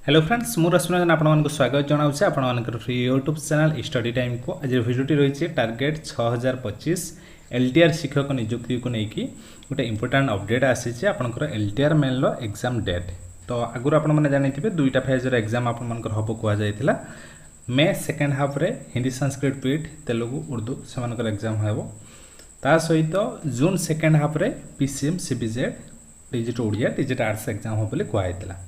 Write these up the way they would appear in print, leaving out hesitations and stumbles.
Hello friends मु रश्मिरंजन आपको स्वागत जनाऊँ आपर free YouTube channel study time को आज भिडियोटी रही टार्गेट 6025 LTR शिक्षक नियुक्ति को लेकिन गोटे इंपोर्टाट अपडेट आसी आपंकर LTR मेल एग्जाम डेट तो आगुरी आपने जानते दुईटा फेजर एग्जाम आपर हम कहुला मे सेकेंड हाफ रे हिंदी संस्कृत पीठ तेलुगु उर्दू से एग्जाम हो ता सहित जून सेकेंड हाफ रे PCM CBZ TGT Odia TGT arts exam हो बोली कहला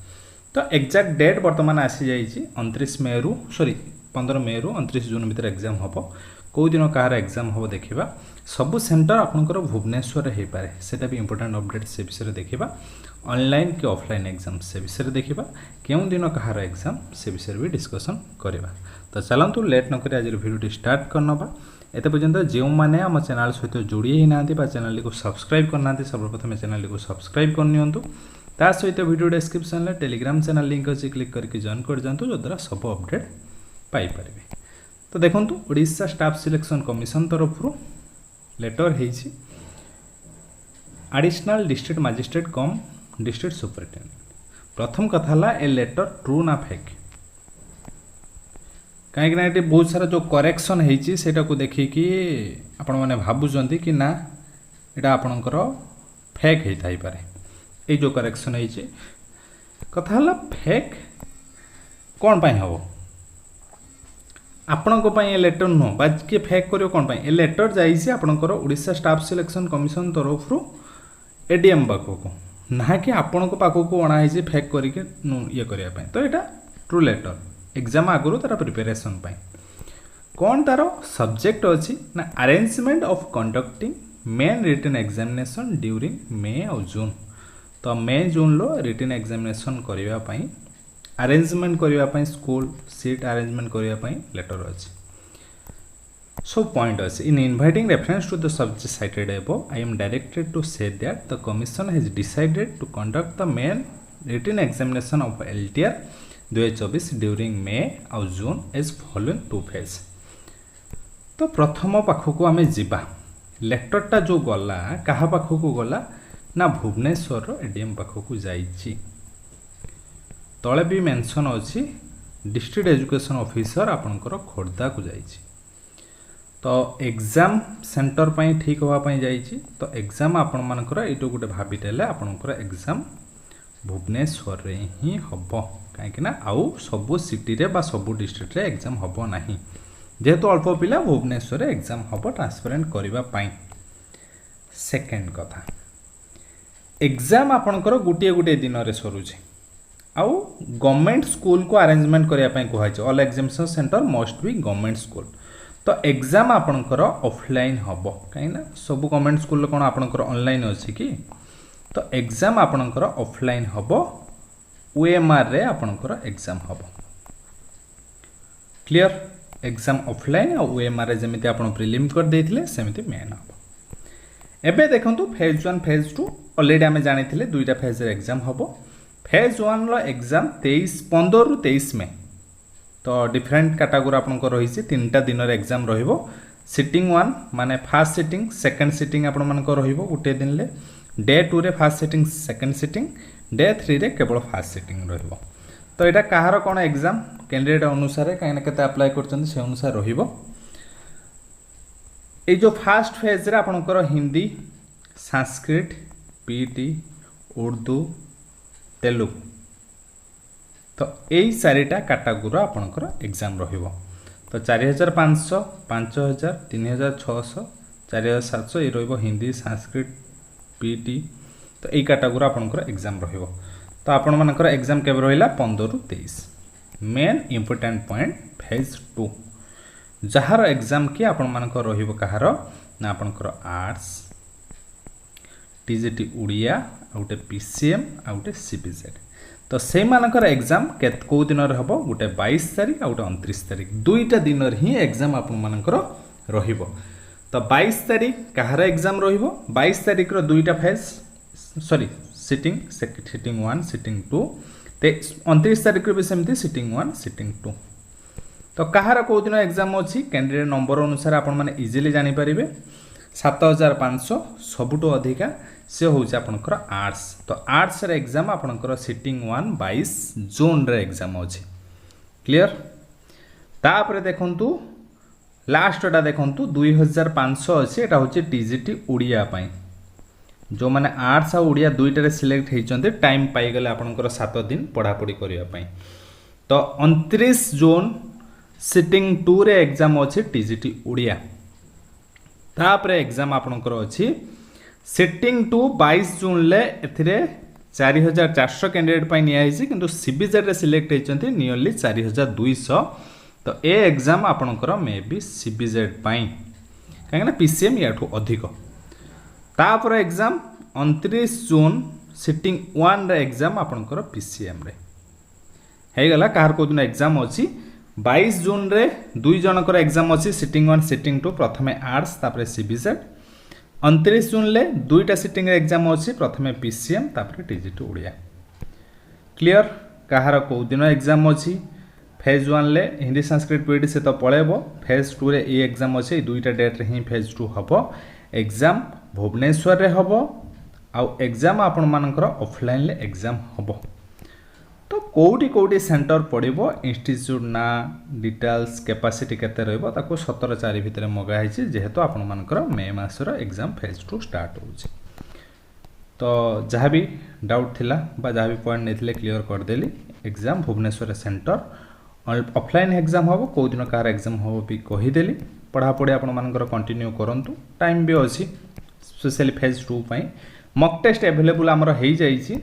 तो एक्जाक्ट डेट बर्तमान आसी जाइए 29 मे रु सॉरी 15 मे रु 29 जून भीतर एग्जाम हम कौ दिन कहार एग्जाम हम देखा सबू सेंटर आपंकर भुवनेश्वर हो पाए से भी इंपोर्टाट अपडेट से विषय देखा ऑनलाइन कि ऑफलाइन एग्जाम से विषय देखा क्यों दिन कहार एग्जाम से विषय भी डिस्कसन करवा तो चलतु लेट नक आज भिडियो स्टार्ट करनवा एत पर्यंत जो मैंने आम चैनल सहित जोड़ी ही ना चैनल को सब्सक्राइब करना सर्वप्रथम चैनल को सब्सक्राइब करनी ता सहित वीडियो डिस्क्रिप्शन में टेलीग्राम चैनल लिंक अच्छी क्लिक करके जॉइन कर जातु जद्वारा सब अपडेट पाइपर तो देखूँ ओडिशा स्टाफ सिलेक्शन कमिशन तरफ लेटर है एडिशनल डिस्ट्रिक्ट मजिस्ट्रेट कम डिस्ट्रिक्ट सुपरिटेडेंट प्रथम कथा ए लेटर ट्रू ना फेक कहीं बहुत सारा जो करेक्शन होटा को देखिकी आपण मैंने भावुं कि ना यहाँ आपणकर फेक होता ही पारे ये जो करेक्शन है कथा फेक कौन पाई हम आपण लेटर नुह बा किए फेक कर कौन ए लेटर जाइए आपणकर ओडिशा स्टाफ सिलेक्शन कमिशन तरफ एडीएम पाखक ना कि आपण पाखक अणाई फेक करके ये करने तो यहाँ ट्रू लेटर एग्जाम आगुरी तार प्रिपेरेसन कौन तार सब्जेक्ट अच्छी ना arrangement of conducting main written examination during May और जून तो मे जून लो रिटन एग्जामिनेशन करने अरेंजमेंट करने स्कूल सीट अरेंजमेंट करने लेटर अच्छी सो पॉइंट अच्छी in inviting reference to the subject cited above I am directed to say that the commission has decided to conduct the main written examination of LTR 2024 during May और June as following two phase तो प्रथम पाखक आम जा लेटरटा जो गला क्या पाखक गला ना भुवनेश्वर एडीएम पाखक जाइए तले भी मेंशन अच्छी डिस्ट्रिक्ट एजुकेशन ऑफिसर आपणकर खोर्धा को जाइए तो एग्जाम सेंटर पाई ठीक होगापाई जाइए तो एग्जाम आपण मानकर ये गोटे भाविदेले आपणकर एग्जाम भुवनेश्वर रे ही हम कहीं आउ सबू सिटी रे बा सबू डिस्ट्रिक्ट रे एग्जाम हम ना जेहेतु अल्प पिला भुवनेश्वर एग्जाम हम ट्रांसपेरेंट करने सेकेंड कथा एग्जाम आपणकर गोटे गोटे दिन में सरुचे आउ गवर्नमेंट स्कूल को अरेंजमेंट करने कहुई all examination centre must be government school तो एग्जाम आपणकर ऑफलाइन हम कहीं सब गवर्नमेंट स्कूल कौन आपणकर ऑनलाइन अच्छी कि तो एग्जाम आपणकर ऑफलाइन हम OMR रे आपणकर एग्जाम हम क्लियर एग्जाम ऑफलाइन और OMR रे जमिति आपण प्रिलिम कर देथिले सेमिति मेन हम एबे देखंतु फेज 1 फेज 2 ऑलरेडी आमे जानिथिले दुईटा फेज रे एग्जाम हम फेज 1 लो एग्जाम 15 रु 23 मे तो डिफरेंट कैटेगरी आपनकर रहिछि तीनटा दिन रे एग्जाम रहिबो सिटिंग 1 माने फर्स्ट सिटिंग सेकंड सिटिंग आपण मानकर रहिबो गुटे दिन ले डे 2 रे first sitting second sitting day 3 रे केवल फर्स्ट सिटिंग रहिबो तो एटा कहार कोन एग्जाम कैंडिडेट अनुसार कहीं केते अप्लाई करछन से अनुसार रहिबो ए जो फर्स्ट फेज रे आपनकर हिंदी संस्कृत पीटी उर्दू तेलुगु तो यही चारिटा कैटेगरी आपनकर एग्जाम रहिबो तो 4500 5000 3600 4700 ये रहिबो हिंदी संस्कृत पीटी तो यही कैटेगरी आपनकर एग्जाम रहिबो तो आपण मानकर एग्जाम केबे रहिला 15 रु 23 मेन इंपोर्टेंट पॉइंट फेज 2 जहार एग्जाम कि आपण मानकर रहिबो कहार ना आपनकर आर्ट्स TGT ओडिया आउटे PCM आउटे CBZ तो से मानकर एग्जाम कौ दिन हम गोटे 22 तारीख आउटे 29 तारीख दुईटा दिन ही एग्जाम आपण मानकर रहिबो तो 22 तारीख कहार एग्जाम रहिबो 22 तारीख रो दुईटा फेज सॉरी सिटिंग 1 सिटिंग 2 29 तारीख भी सेमती सिटिंग 1 सिटिंग 2 तो कहार कौ दिन एग्जाम अच्छी कैंडिडेट नंबर अनुसार आपण माने इजीली जानी पारिबे 7500 सबुठू अधिका से हूँ आपंकर आर्ट्स। तो आर्ट्स रे एग्जाम आपंकर सिटिंग 1 22 जोन रे एग्जाम अच्छी क्लियर। तापर देखंतु लास्टटा देखंतु 2500 अच्छी एटा हूँ टीजीटी ओडिया पाई जो मैंने आर्ट्स आ ओडिया दुईटे सिलेक्ट होती टाइम पाईगले आपंकर 7 दिन पढ़ापढ़ी करने। तो 29 जोन सिटिंग 2 रे एग्जाम अच्छी टीजीटी ओडिया। तापर एग्जाम आपंकर अच्छी सिटिंग 2 22 जून ले एथिरे 4400 कैंडिडेट पाई नियाइछि किंतु सीबीजेड रे सिलेक्ट होइचंती नियरली 4200। तो ए एग्जाम आपंकर मे बी सीबीजेड पाई कहीं पीसीएम याठू अधिक। तापर एग्जाम 29 जून सिटिंग 1 रे एग्जाम आपंकर पीसीएम रे हेगला कार को दिन एग्जाम अच्छी 22 जून रे दुई जनकर एग्जाम अच्छी सिटिंग 1 सिटिंग 2 प्रथमे आर्ट्स तापर सीबीजेड। 29 जून ले दुईटा सिटिंग रे एग्जाम अच्छी प्रथमे पीसीएम तापर टीजीटी ओडिया क्लियर। कहार को दिन एग्जाम अच्छी फेज 1 ले हिंदी संस्कृत पीडी से तो पळेबो फेज 2 रे ए एग्जाम अच्छी दुईटा डेट रे ही फेज 2 हबो। एग्जाम भुवनेश्वर रे हबो आउ एग्जाम आपण मानकर ऑफलाइन ले एग्जाम हबो। तो कोउटी कोउटी सेंटर पड़िबो इंस्टीट्यूट ना डिटेल्स कैपेसिटी केते रहइबो ताको 17/4 भितर मगा हैछि जेहेतु आपण मानकर मे मासर एग्जाम फेज 2 स्टार्ट होछि। तो जहाँ भी डाउट थिला बा जहाँ भी पॉइंट नेथिले क्लियर कर देली। Exam Bhubaneswar centre offline exam हबो को दिन कार एग्जाम हबो भी कहि देली। पढ़ापढ़ी आपण मानकर कंटिन्यू करंतु टाइम भी अछि स्पेशली फेज 2 पई मॉक टेस्ट अवेलेबल हमर हेइ जाइछि।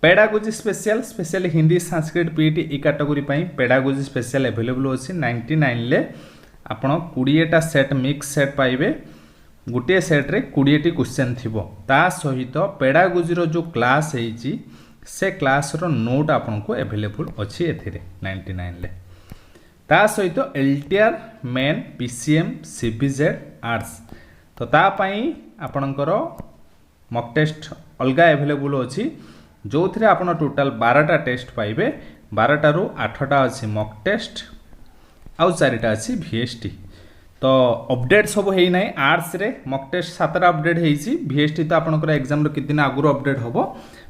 Pedagogy special specially Hindi Sanskrit PT ई कैटेगरी पई पेडागोजी स्पेशल अवेलेबल अछि 99 ले आपण 20टा सेट मिक्स सेट पाइबे गोटे सेट रे 20टी क्वेश्चन थिबो ता सहित पेडागोजी रो जो क्लास हेइछि से क्लास रो नोट आपण को अवेलेबल अछि एथिरे 99 ले ता सहित LTR main PCM CBZ arts. तो ता पई आपणकर मॉक टेस्ट अलगा अवेलेबल अछि जो थे आप टोटाल 12टा टेस्ट पाइबे 12 रु 8टा अच्छी मॉक टेस्ट आउ 4टा अच्छी VST। तो अपडेट सब है ना आर्ट्स रे मॉक टेस्ट 7टा अपडेट होती VST तो आपंकर एग्जाम कितने आगुरी अपडेट हम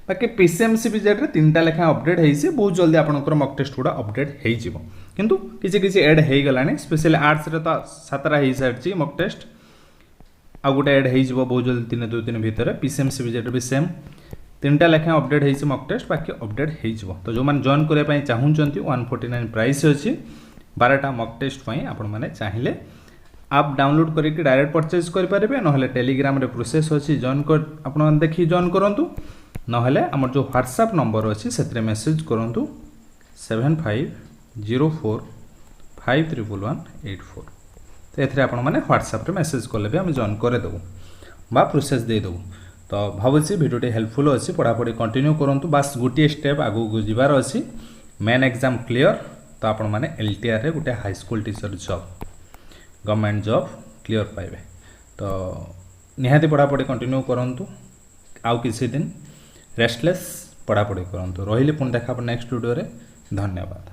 बाकी पीसीएम सीबीजेड रे 3टा लेखा अपडेट होती बहुत जल्दी आपंकर मॉक टेस्ट गुड़ा अपडेट हो किंतु किसी एड हो गलानी स्पेशली आर्ट्स रे तो 7टा हो सारी मॉक टेस्ट आ गोटे एड हो बहुत जल्दी 3-2 भितर पीसीएम सीबीजेड भी सेम 3टा लेखा अपडेट होती मॉक टेस्ट बाकी अपडेट हो। तो जो मैंने जॉइन करने चाहूँगी 149 प्राइस अच्छी 12टा मॉक टेस्ट आपण मैंने चाहिए आप डाउनलोड करके डायरेक्ट परचेज करेंगे ना टेलीग्राम रे प्रोसेस अच्छी जॉइन कर आप देखिए जॉइन करूँ ना आम जो व्हाट्सएप नंबर अच्छी से मेसेज करूँ 7504511184। तो ये आप व्हाट्सएप रे मेसेज कले भी आम जॉइन करदेबू बा प्रोसेस देदेबू। तो भावुँ भिडियोटी हेल्पफुल अच्छी पढ़ापढ़ी कंटिन्यू करूँ बास गोटे स्टेप आगू जीवार अच्छी मेन एग्जाम क्लियर। तो आपण मैंने LTR रे गोटे high school teacher job government job clear पाइबे। तो निहाती पढ़ापढ़ी कंटिन्यू करूँ आउ किसी दिन रेस्टलेस पढ़ापढ़ी करूँ रही पुणी देखा नेक्स्ट वीडियो रे। धन्यवाद।